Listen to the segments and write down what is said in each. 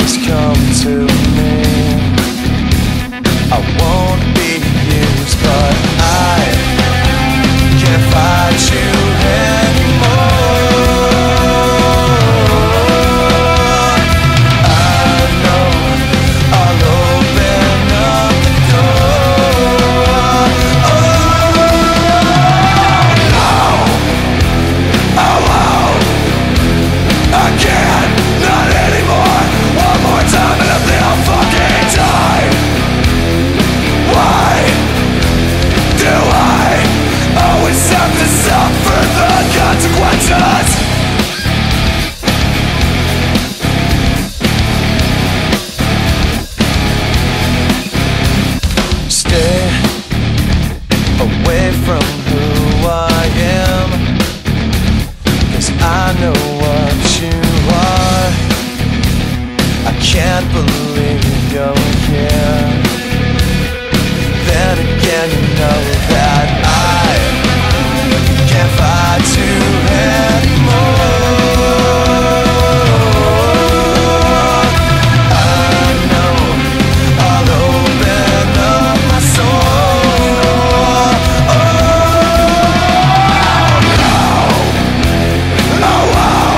always come to me. I won't be used, but I can't fight you anymore. I know I'll open up the door. Oh no, oh wow, I can't, not anymore. One more time and I think I'll fucking die. Why do I always have to suffer the consequences? Stay away from who I am, 'cause I know what you are. I can't believe you're here. Then again, you know that I can't fight you anymore. I know I'll open up my soul. Oh no, oh wow,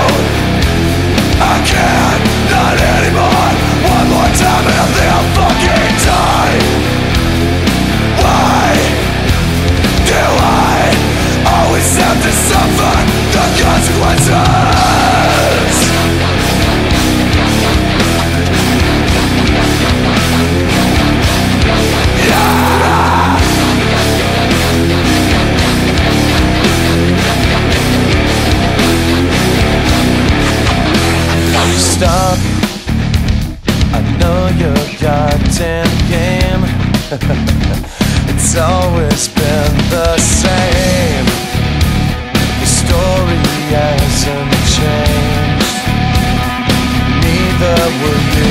I can't, not anymore. One more time and I think I'll fucking die. Why do I always have to suffer the consequences? Yeah. Stop, I know your goddamn game. It's always been the same. The story hasn't changed. Neither will you.